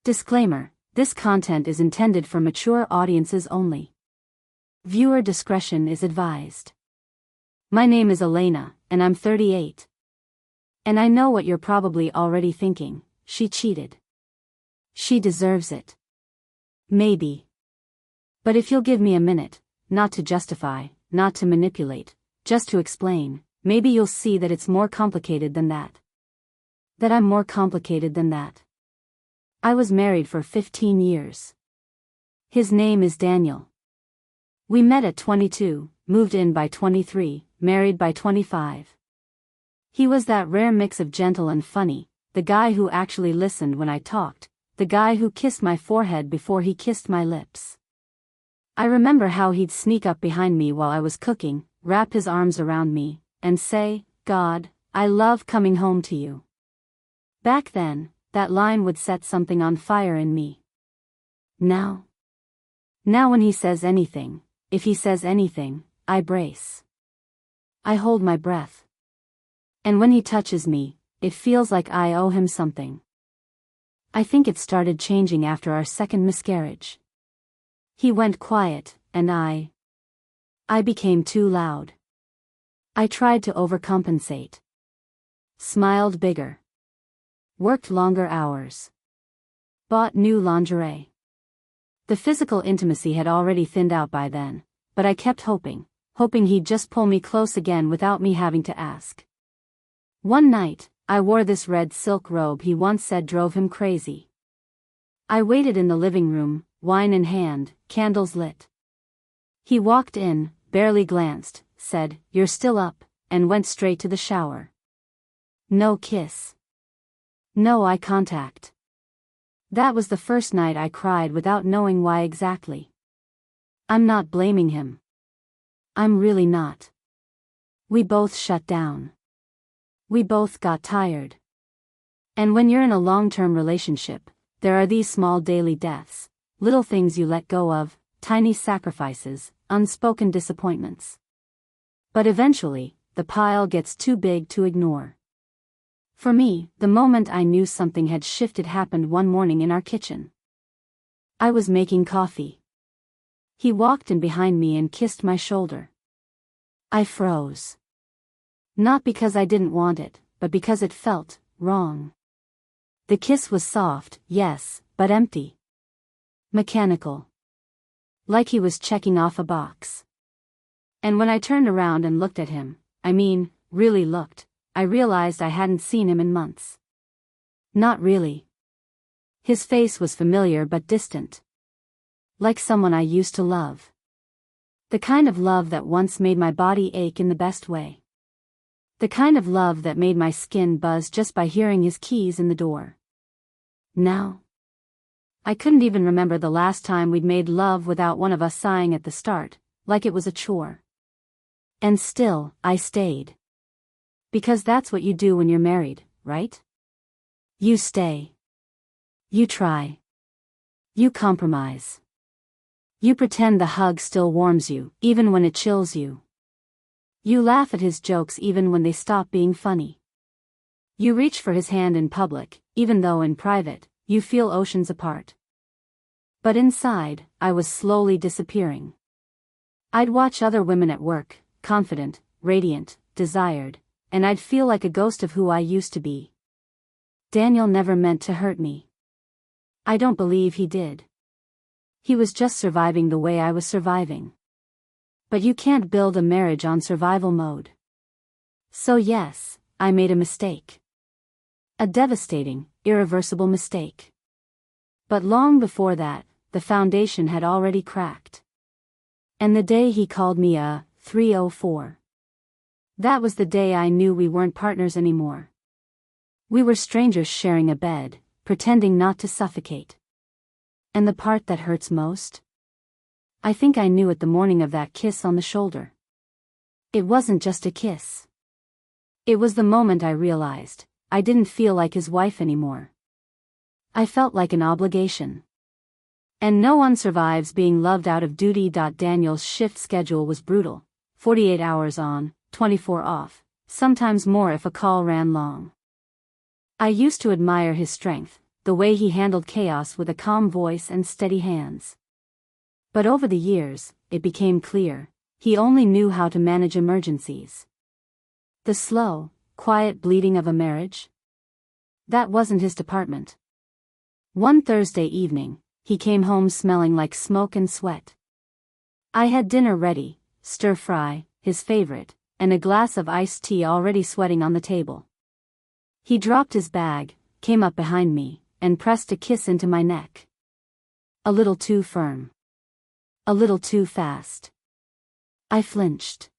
Disclaimer: this content is intended for mature audiences only. Viewer discretion is advised. My name is Elena, and I'm 38. And I know what you're probably already thinking: she cheated. She deserves it. Maybe. But if you'll give me a minute, not to justify, not to manipulate, just to explain, maybe you'll see that it's more complicated than that. That I'm more complicated than that. I was married for 15 years. His name is Daniel. We met at 22, moved in by 23, married by 25. He was that rare mix of gentle and funny, the guy who actually listened when I talked, the guy who kissed my forehead before he kissed my lips. I remember how he'd sneak up behind me while I was cooking, wrap his arms around me, and say, "God, I love coming home to you." Back then, that line would set something on fire in me. Now when he says anything, if he says anything, I brace. I hold my breath. And when he touches me, it feels like I owe him something. I think it started changing after our second miscarriage. He went quiet, and I became too loud. I tried to overcompensate. Smiled bigger. Worked longer hours. Bought new lingerie. The physical intimacy had already thinned out by then, but I kept hoping he'd just pull me close again without me having to ask. One night, I wore this red silk robe he once said drove him crazy. I waited in the living room, wine in hand, candles lit. He walked in, barely glanced, said, "You're still up," and went straight to the shower. No kiss. No eye contact. That was the first night I cried without knowing why exactly. I'm not blaming him. I'm really not. We both shut down. We both got tired. And when you're in a long-term relationship, there are these small daily deaths, little things you let go of, tiny sacrifices, unspoken disappointments. But eventually, the pile gets too big to ignore. For me, the moment I knew something had shifted happened one morning in our kitchen. I was making coffee. He walked in behind me and kissed my shoulder. I froze. Not because I didn't want it, but because it felt wrong. The kiss was soft, yes, but empty. Mechanical. Like he was checking off a box. And when I turned around and looked at him, really looked, I realized I hadn't seen him in months. Not really. His face was familiar but distant. Like someone I used to love. The kind of love that once made my body ache in the best way. The kind of love that made my skin buzz just by hearing his keys in the door. Now, I couldn't even remember the last time we'd made love without one of us sighing at the start, like it was a chore. And still, I stayed. Because that's what you do when you're married, right? You stay. You try. You compromise. You pretend the hug still warms you, even when it chills you. You laugh at his jokes even when they stop being funny. You reach for his hand in public, even though in private, you feel oceans apart. But inside, I was slowly disappearing. I'd watch other women at work, confident, radiant, desired, and I'd feel like a ghost of who I used to be. Daniel never meant to hurt me. I don't believe he did. He was just surviving the way I was surviving. But you can't build a marriage on survival mode. So yes, I made a mistake. A devastating, irreversible mistake. But long before that, the foundation had already cracked. And the day he called me a 304. That was the day I knew we weren't partners anymore. We were strangers sharing a bed, pretending not to suffocate. And the part that hurts most? I think I knew it the morning of that kiss on the shoulder. It wasn't just a kiss. It was the moment I realized I didn't feel like his wife anymore. I felt like an obligation. And no one survives being loved out of duty. Daniel's shift schedule was brutal. 48 hours on, 24 off, sometimes more if a call ran long. I used to admire his strength, the way he handled chaos with a calm voice and steady hands. But over the years, it became clear, he only knew how to manage emergencies. The slow, quiet bleeding of a marriage? That wasn't his department. One Thursday evening, he came home smelling like smoke and sweat. I had dinner ready, stir-fry, his favorite, and a glass of iced tea already sweating on the table. He dropped his bag, came up behind me, and pressed a kiss into my neck. A little too firm. A little too fast. I flinched.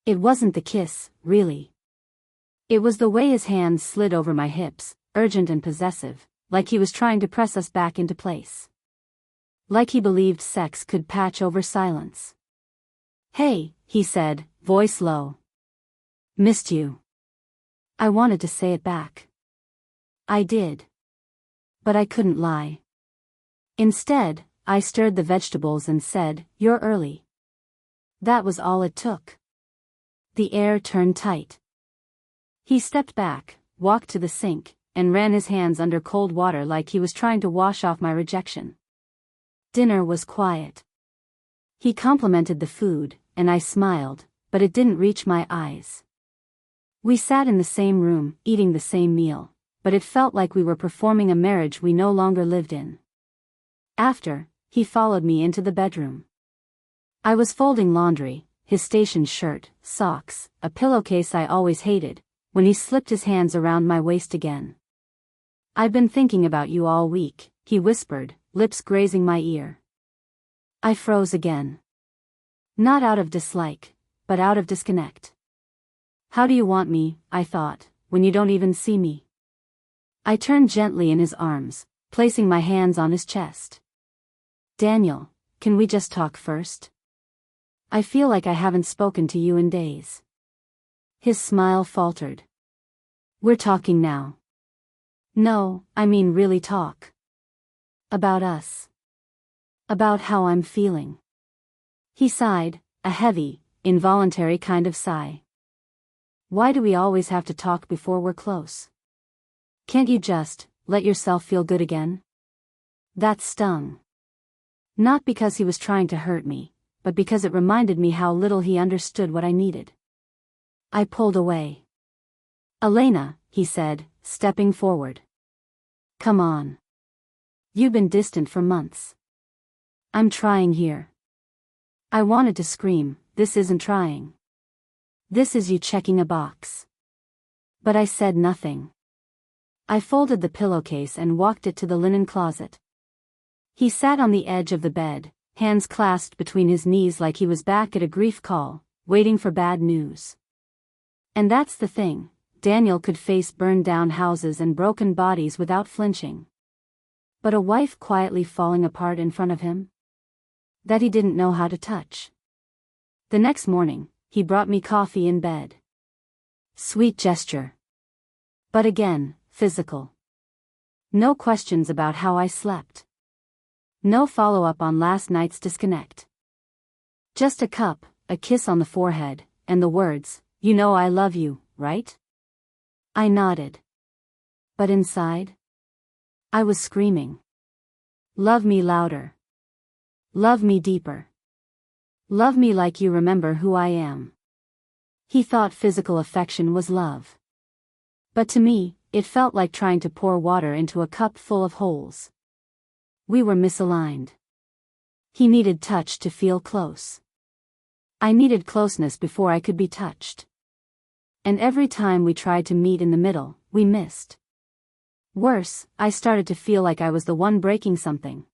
It wasn't the kiss, really. It was the way his hands slid over my hips, urgent and possessive, like he was trying to press us back into place. Like he believed sex could patch over silence. "Hey," he said, voice low. "Missed you." I wanted to say it back. I did. But I couldn't lie. Instead, I stirred the vegetables and said, "You're early." That was all it took. The air turned tight. He stepped back, walked to the sink, and ran his hands under cold water like he was trying to wash off my rejection. Dinner was quiet. He complimented the food, and I smiled, but it didn't reach my eyes. We sat in the same room, eating the same meal, but it felt like we were performing a marriage we no longer lived in. After, he followed me into the bedroom. I was folding laundry, his station shirt, socks, a pillowcase I always hated, when he slipped his hands around my waist again. "I've been thinking about you all week," he whispered, lips grazing my ear. I froze again. Not out of dislike, but out of disconnect. How do you want me, I thought, when you don't even see me? I turned gently in his arms, placing my hands on his chest. "Daniel, can we just talk first? I feel like I haven't spoken to you in days." His smile faltered. "We're talking now." "No, I mean really talk. About us. About how I'm feeling." He sighed, a heavy, involuntary kind of sigh. "Why do we always have to talk before we're close? Can't you just let yourself feel good again?" That stung. Not because he was trying to hurt me, but because it reminded me how little he understood what I needed. I pulled away. "Elena," he said, stepping forward. "Come on. You've been distant for months. I'm trying here." I wanted to scream, "This isn't trying. This is you checking a box." But I said nothing. I folded the pillowcase and walked it to the linen closet. He sat on the edge of the bed, hands clasped between his knees like he was back at a grief call, waiting for bad news. And that's the thing, Daniel could face burned down houses and broken bodies without flinching. But a wife quietly falling apart in front of him? That he didn't know how to touch. The next morning, he brought me coffee in bed. Sweet gesture. But again, physical. No questions about how I slept. No follow-up on last night's disconnect. Just a cup, a kiss on the forehead, and the words, "You know I love you, right?" I nodded. But inside? I was screaming. "Love me louder. Love me deeper. Love me like you remember who I am." He thought physical affection was love. But to me, it felt like trying to pour water into a cup full of holes. We were misaligned. He needed touch to feel close. I needed closeness before I could be touched. And every time we tried to meet in the middle, we missed. Worse, I started to feel like I was the one breaking something.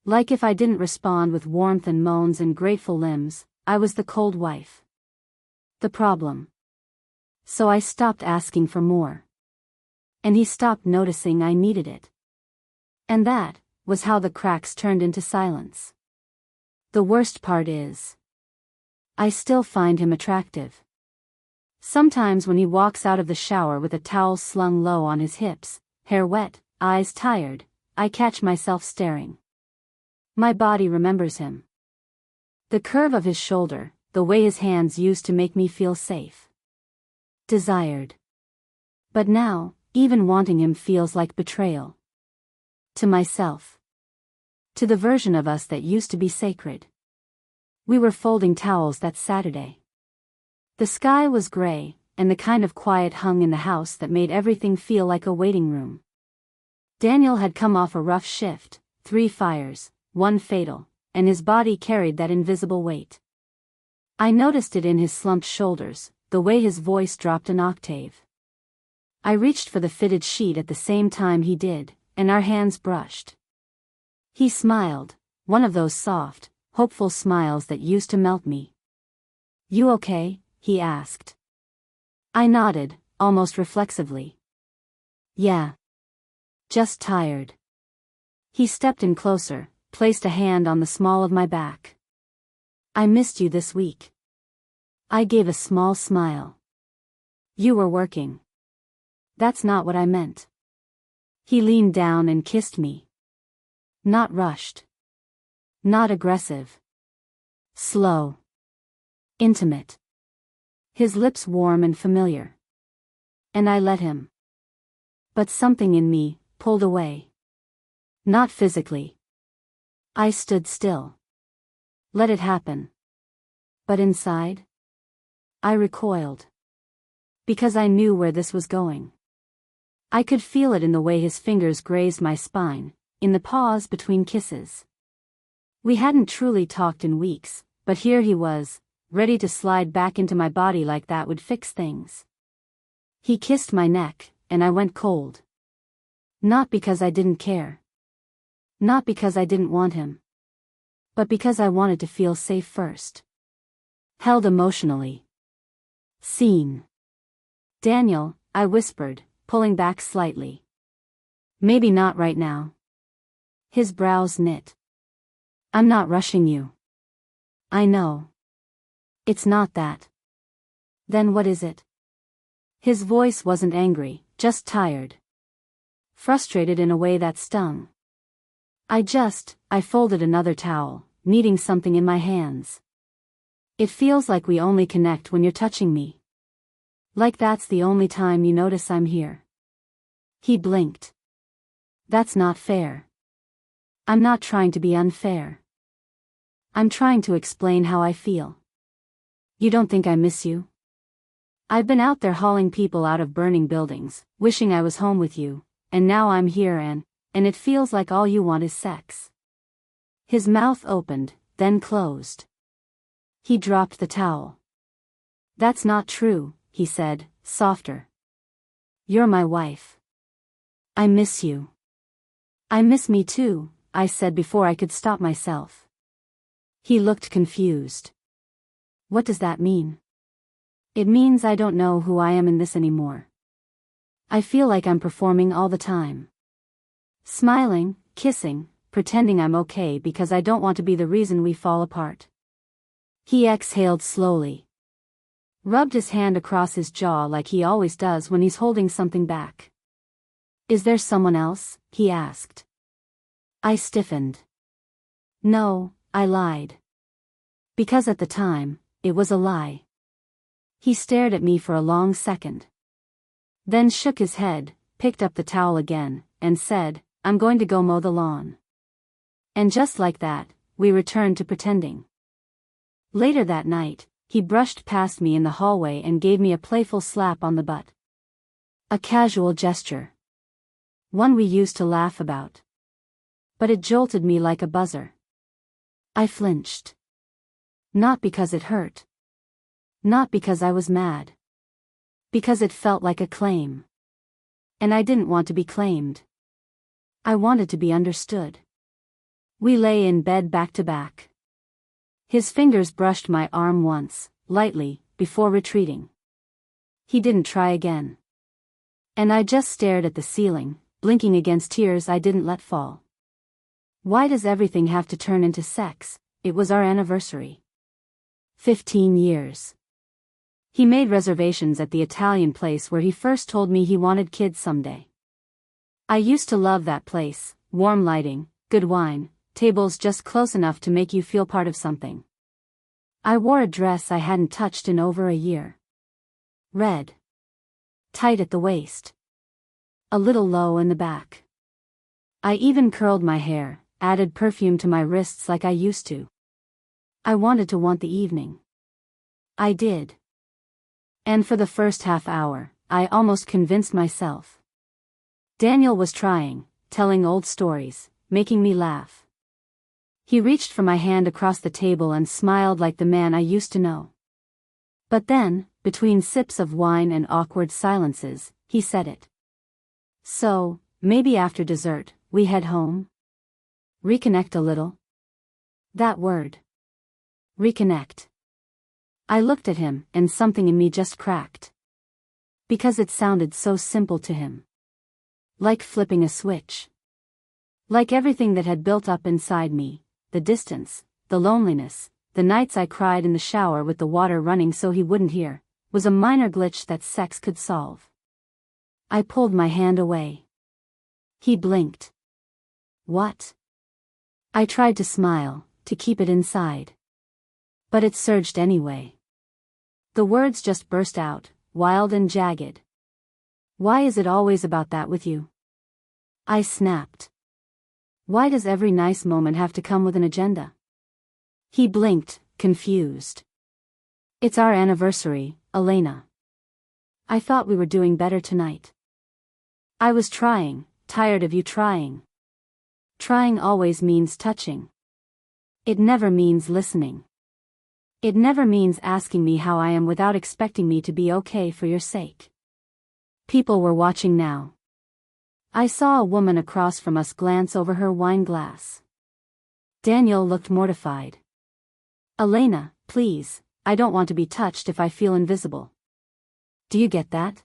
Like if I didn't respond with warmth and moans and grateful limbs, I was the cold wife. The problem. So I stopped asking for more. And he stopped noticing I needed it. And that was how the cracks turned into silence. The worst part is, I still find him attractive. Sometimes when he walks out of the shower with a towel slung low on his hips, hair wet, eyes tired, I catch myself staring. My body remembers him. The curve of his shoulder, the way his hands used to make me feel safe. Desired. But now, even wanting him feels like betrayal. To myself. To the version of us that used to be sacred. We were folding towels that Saturday. The sky was gray, and the kind of quiet hung in the house that made everything feel like a waiting room. Daniel had come off a rough shift, 3 fires, 1 fatal, and his body carried that invisible weight. I noticed it in his slumped shoulders, the way his voice dropped an octave. I reached for the fitted sheet at the same time he did, and our hands brushed. He smiled, one of those soft, hopeful smiles that used to melt me. "You okay?" he asked. I nodded, almost reflexively. "Yeah. Just tired." He stepped in closer, placed a hand on the small of my back. "I missed you this week." I gave a small smile. "You were working." "That's not what I meant." He leaned down and kissed me. Not rushed. Not aggressive. Slow. Intimate. His lips warm and familiar. And I let him. But something in me pulled away. Not physically. I stood still. Let it happen. But inside? I recoiled. Because I knew where this was going. I could feel it in the way his fingers grazed my spine, in the pause between kisses. We hadn't truly talked in weeks, but here he was, ready to slide back into my body like that would fix things. He kissed my neck, and I went cold. Not because I didn't care. Not because I didn't want him. But because I wanted to feel safe first. Held emotionally. Seen. "Daniel," I whispered, pulling back slightly. "Maybe not right now." His brows knit. "I'm not rushing you." "I know. It's not that." "Then what is it?" His voice wasn't angry, just tired. Frustrated in a way that stung. I folded another towel, needing something in my hands. "It feels like we only connect when you're touching me. Like that's the only time you notice I'm here." He blinked. "That's not fair." "I'm not trying to be unfair. I'm trying to explain how I feel." "You don't think I miss you?" "I've been out there hauling people out of burning buildings, wishing I was home with you, and now I'm here and it feels like all you want is sex." His mouth opened, then closed. He dropped the towel. "That's not true," he said, softer. "You're my wife. I miss you." "I miss me too," I said before I could stop myself. He looked confused. "What does that mean?" "It means I don't know who I am in this anymore. I feel like I'm performing all the time. Smiling, kissing, pretending I'm okay because I don't want to be the reason we fall apart." He exhaled slowly. Rubbed his hand across his jaw like he always does when he's holding something back. "Is there someone else?" he asked. I stiffened. "No," I lied. Because at the time, it was a lie. He stared at me for a long second. Then shook his head, picked up the towel again, and said, "I'm going to go mow the lawn." And just like that, we returned to pretending. Later that night, he brushed past me in the hallway and gave me a playful slap on the butt. A casual gesture. One we used to laugh about. But it jolted me like a buzzer. I flinched. Not because it hurt. Not because I was mad. Because it felt like a claim. And I didn't want to be claimed. I wanted to be understood. We lay in bed back to back. His fingers brushed my arm once, lightly, before retreating. He didn't try again. And I just stared at the ceiling, blinking against tears I didn't let fall. Why does everything have to turn into sex? It was our anniversary. 15 years. He made reservations at the Italian place where he first told me he wanted kids someday. I used to love that place, warm lighting, good wine, tables just close enough to make you feel part of something. I wore a dress I hadn't touched in over a year. Red. Tight at the waist. A little low in the back. I even curled my hair, added perfume to my wrists like I used to. I wanted to want the evening. I did. And for the first half hour, I almost convinced myself. Daniel was trying, telling old stories, making me laugh. He reached for my hand across the table and smiled like the man I used to know. But then, between sips of wine and awkward silences, he said it. So, maybe after dessert, we head home? Reconnect a little? That word. Reconnect. I looked at him, and something in me just cracked. Because it sounded so simple to him. Like flipping a switch. Like everything that had built up inside me, the distance, the loneliness, the nights I cried in the shower with the water running so he wouldn't hear, was a minor glitch that sex could solve. I pulled my hand away. He blinked. What? I tried to smile, to keep it inside. But it surged anyway. The words just burst out, wild and jagged. Why is it always about that with you? I snapped. Why does every nice moment have to come with an agenda? He blinked, confused. It's our anniversary, Elena. I thought we were doing better tonight. I was trying, tired of you trying. Trying always means touching. It never means listening. It never means asking me how I am without expecting me to be okay for your sake. People were watching now. I saw a woman across from us glance over her wine glass. Daniel looked mortified. Elena, please, I don't want to be touched if I feel invisible. Do you get that?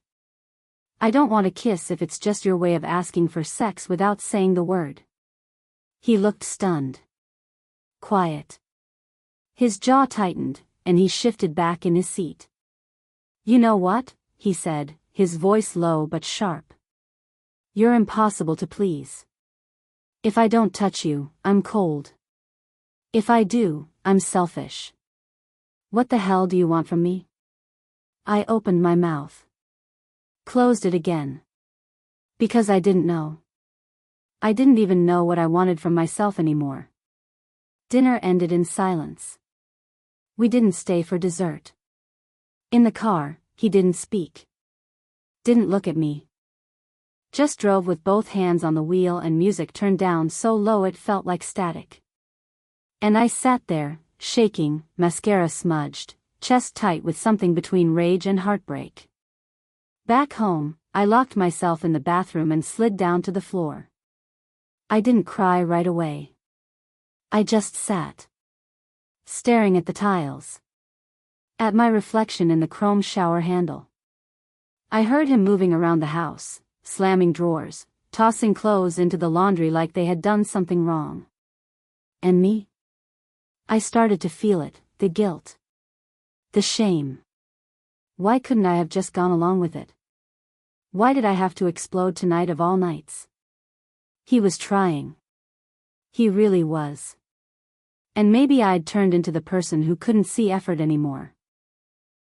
I don't want a kiss if it's just your way of asking for sex without saying the word. He looked stunned. Quiet. His jaw tightened, and he shifted back in his seat. You know what? He said, his voice low but sharp. You're impossible to please. If I don't touch you, I'm cold. If I do, I'm selfish. What the hell do you want from me? I opened my mouth. Closed it again. Because I didn't know. I didn't even know what I wanted from myself anymore. Dinner ended in silence. We didn't stay for dessert. In the car, he didn't speak. Didn't look at me. Just drove with both hands on the wheel and music turned down so low it felt like static. And I sat there, shaking, mascara smudged, chest tight with something between rage and heartbreak. Back home, I locked myself in the bathroom and slid down to the floor. I didn't cry right away. I just sat. Staring at the tiles. At my reflection in the chrome shower handle. I heard him moving around the house, slamming drawers, tossing clothes into the laundry like they had done something wrong. And me? I started to feel it, the guilt. The shame. Why couldn't I have just gone along with it? Why did I have to explode tonight of all nights? He was trying. He really was. And maybe I'd turned into the person who couldn't see effort anymore.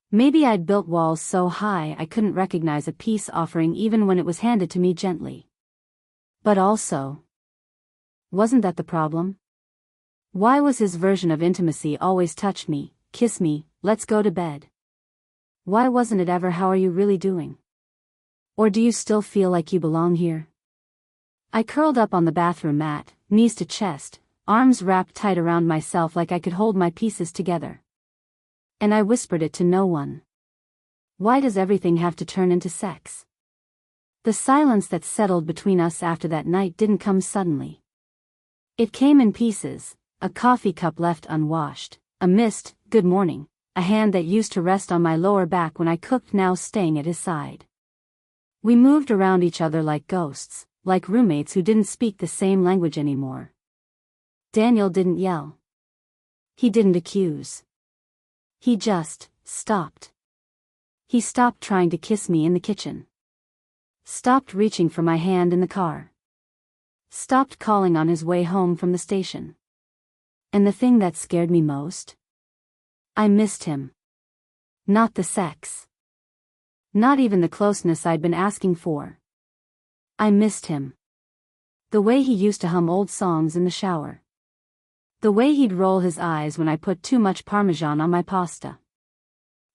Maybe I'd built walls so high I couldn't recognize a peace offering even when it was handed to me gently. But also, wasn't that the problem? Why was his version of intimacy always touch me, kiss me, let's go to bed? Why wasn't it ever how are you really doing? Or do you still feel like you belong here? I curled up on the bathroom mat, knees to chest, arms wrapped tight around myself like I could hold my pieces together. And I whispered it to no one. Why does everything have to turn into sex? The silence that settled between us after that night didn't come suddenly. It came in pieces, a coffee cup left unwashed, a missed good morning, a hand that used to rest on my lower back when I cooked now staying at his side. We moved around each other like ghosts, like roommates who didn't speak the same language anymore. Daniel didn't yell. He didn't accuse. He just stopped. He stopped trying to kiss me in the kitchen. Stopped reaching for my hand in the car. Stopped calling on his way home from the station. And the thing that scared me most? I missed him. Not the sex. Not even the closeness I'd been asking for. I missed him. The way he used to hum old songs in the shower. The way he'd roll his eyes when I put too much Parmesan on my pasta.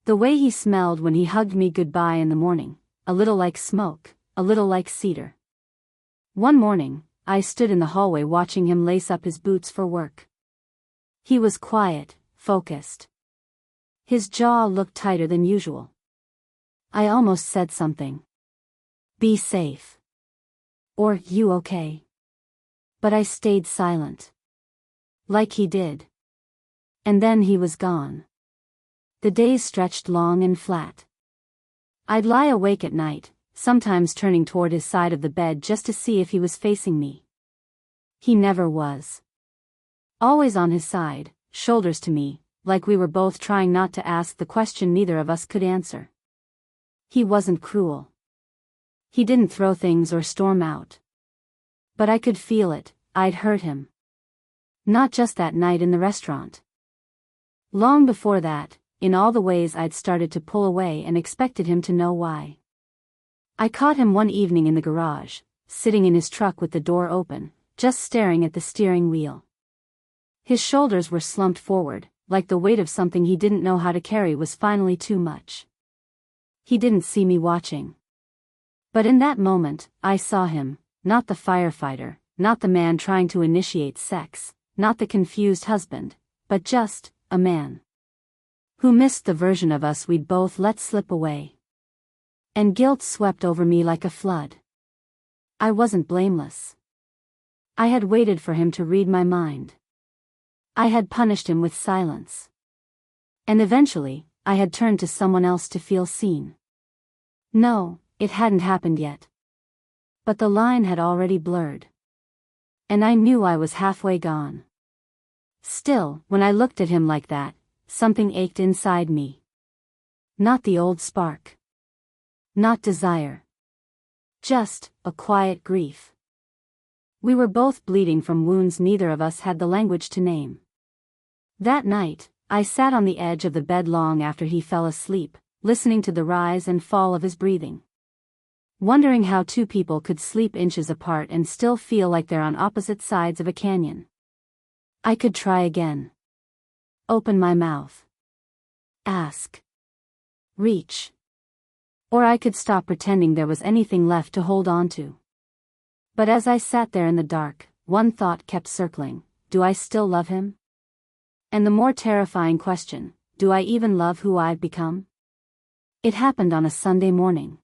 The way he smelled when he hugged me goodbye in the morning, a little like smoke, a little like cedar. One morning, I stood in the hallway watching him lace up his boots for work. He was quiet, focused. His jaw looked tighter than usual. I almost said something. Be safe. Or, you okay? But I stayed silent. Like he did. And then he was gone. The days stretched long and flat. I'd lie awake at night, sometimes turning toward his side of the bed just to see if he was facing me. He never was. Always on his side, shoulders to me, like we were both trying not to ask the question neither of us could answer. He wasn't cruel. He didn't throw things or storm out. But I could feel it, I'd hurt him. Not just that night in the restaurant. Long before that, in all the ways I'd started to pull away and expected him to know why. I caught him one evening in the garage, sitting in his truck with the door open, just staring at the steering wheel. His shoulders were slumped forward, like the weight of something he didn't know how to carry was finally too much. He didn't see me watching. But in that moment, I saw him, not the firefighter, not the man trying to initiate sex, not the confused husband, but just a man who missed the version of us we'd both let slip away. And guilt swept over me like a flood. I wasn't blameless. I had waited for him to read my mind. I had punished him with silence. And eventually, I had turned to someone else to feel seen. No, it hadn't happened yet. But the line had already blurred. And I knew I was halfway gone. Still, when I looked at him like that, something ached inside me. Not the old spark. Not desire. Just a quiet grief. We were both bleeding from wounds neither of us had the language to name. That night, I sat on the edge of the bed long after he fell asleep, listening to the rise and fall of his breathing. Wondering how two people could sleep inches apart and still feel like they're on opposite sides of a canyon. I could try again. Open my mouth. Ask. Reach. Or I could stop pretending there was anything left to hold on to. But as I sat there in the dark, one thought kept circling: do I still love him? And the more terrifying question, do I even love who I've become? It happened on a Sunday morning.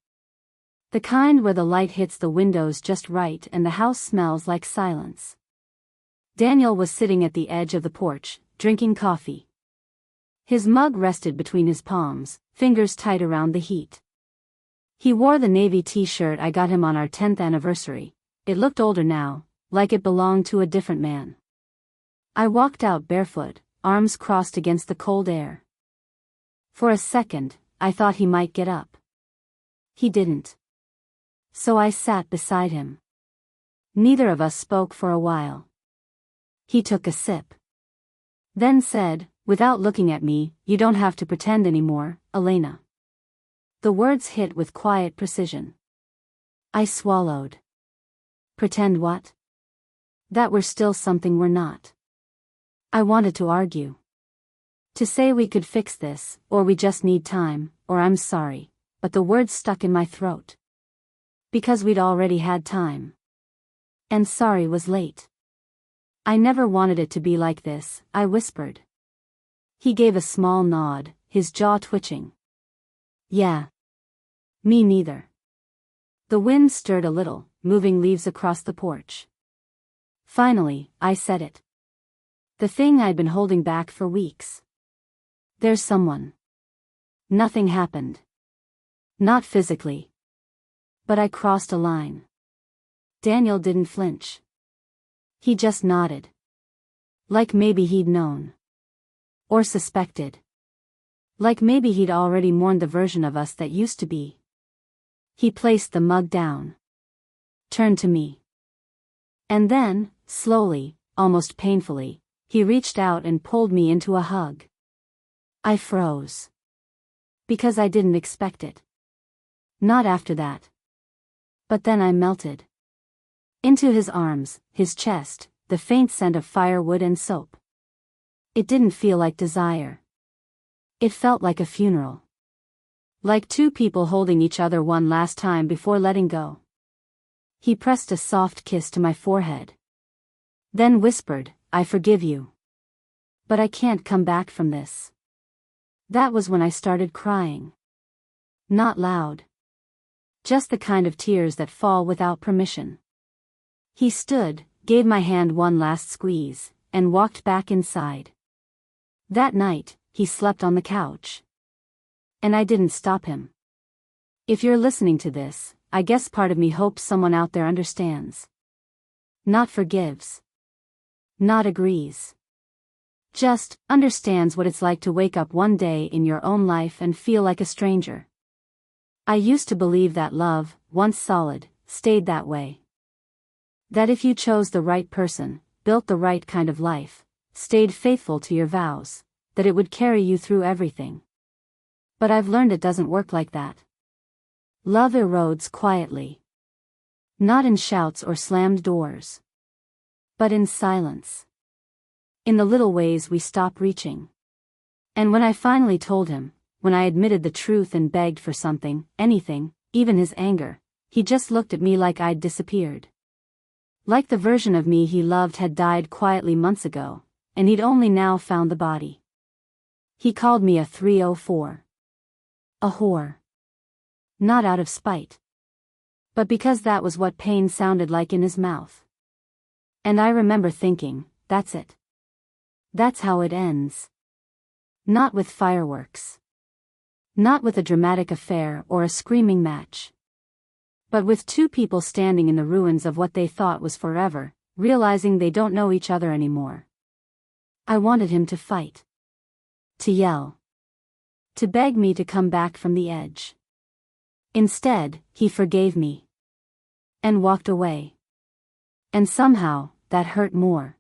The kind where the light hits the windows just right and the house smells like silence. Daniel was sitting at the edge of the porch, drinking coffee. His mug rested between his palms, fingers tight around the heat. He wore the navy t-shirt I got him on our 10th anniversary. It looked older now, like it belonged to a different man. I walked out barefoot, arms crossed against the cold air. For a second, I thought he might get up. He didn't. So I sat beside him. Neither of us spoke for a while. He took a sip. Then said, without looking at me, "You don't have to pretend anymore, Elena." The words hit with quiet precision. I swallowed. Pretend what? That we're still something we're not. I wanted to argue. To say we could fix this, or we just need time, or I'm sorry, but the words stuck in my throat. Because we'd already had time. And sorry was late. I never wanted it to be like this, I whispered. He gave a small nod, his jaw twitching. Yeah. Me neither. The wind stirred a little, moving leaves across the porch. Finally, I said it. The thing I'd been holding back for weeks. There's someone. Nothing happened. Not physically. But I crossed a line. Daniel didn't flinch. He just nodded. Like maybe he'd known. Or suspected. Like maybe he'd already mourned the version of us that used to be. He placed the mug down. Turned to me. And then, slowly, almost painfully, he reached out and pulled me into a hug. I froze. Because I didn't expect it. Not after that. But then I melted. Into his arms, his chest, the faint scent of firewood and soap. It didn't feel like desire. It felt like a funeral. Like two people holding each other one last time before letting go. He pressed a soft kiss to my forehead. Then whispered, "I forgive you. But I can't come back from this." That was when I started crying. Not loud. Just the kind of tears that fall without permission. He stood, gave my hand one last squeeze, and walked back inside. That night, he slept on the couch. And I didn't stop him. If you're listening to this, I guess part of me hopes someone out there understands. Not forgives. Not agrees. Just understands what it's like to wake up one day in your own life and feel like a stranger. I used to believe that love, once solid, stayed that way. That if you chose the right person, built the right kind of life, stayed faithful to your vows, that it would carry you through everything. But I've learned it doesn't work like that. Love erodes quietly. Not in shouts or slammed doors. But in silence. In the little ways we stop reaching. And when I finally told him, when I admitted the truth and begged for something, anything, even his anger, he just looked at me like I'd disappeared. Like the version of me he loved had died quietly months ago, and he'd only now found the body. He called me a 304. A whore. Not out of spite. But because that was what pain sounded like in his mouth. And I remember thinking, that's it. That's how it ends. Not with fireworks. Not with a dramatic affair or a screaming match. But with two people standing in the ruins of what they thought was forever, realizing they don't know each other anymore. I wanted him to fight. To yell. To beg me to come back from the edge. Instead, he forgave me. And walked away. And somehow, that hurt more.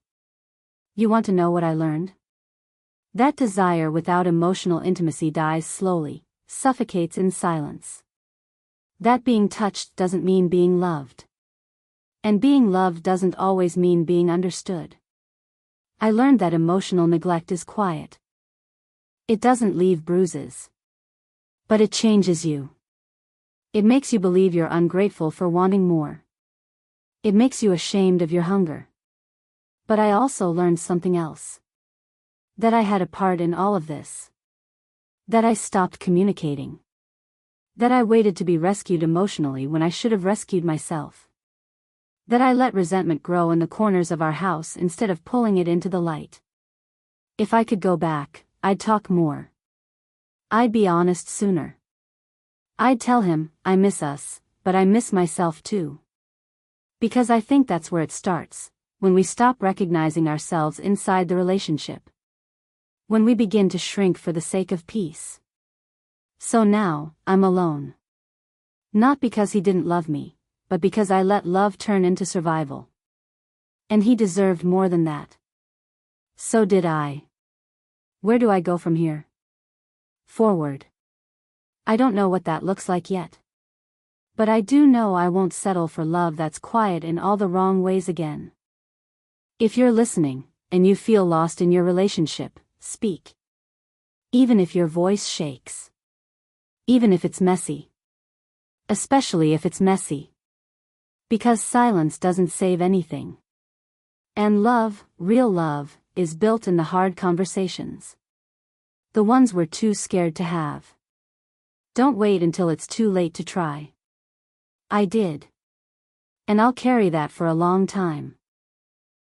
You want to know what I learned? That desire without emotional intimacy dies slowly, suffocates in silence. That being touched doesn't mean being loved. And being loved doesn't always mean being understood. I learned that emotional neglect is quiet. It doesn't leave bruises. But it changes you. It makes you believe you're ungrateful for wanting more. It makes you ashamed of your hunger. But I also learned something else. That I had a part in all of this. That I stopped communicating. That I waited to be rescued emotionally when I should have rescued myself. That I let resentment grow in the corners of our house instead of pulling it into the light. If I could go back, I'd talk more. I'd be honest sooner. I'd tell him, I miss us, but I miss myself too. Because I think that's where it starts, when we stop recognizing ourselves inside the relationship. When we begin to shrink for the sake of peace. So now, I'm alone. Not because he didn't love me, but because I let love turn into survival. And he deserved more than that. So did I. Where do I go from here? Forward. I don't know what that looks like yet. But I do know I won't settle for love that's quiet in all the wrong ways again. If you're listening, and you feel lost in your relationship, speak. Even if your voice shakes. Even if it's messy. Especially if it's messy. Because silence doesn't save anything. And love, real love, is built in the hard conversations. The ones we're too scared to have. Don't wait until it's too late to try. I did. And I'll carry that for a long time.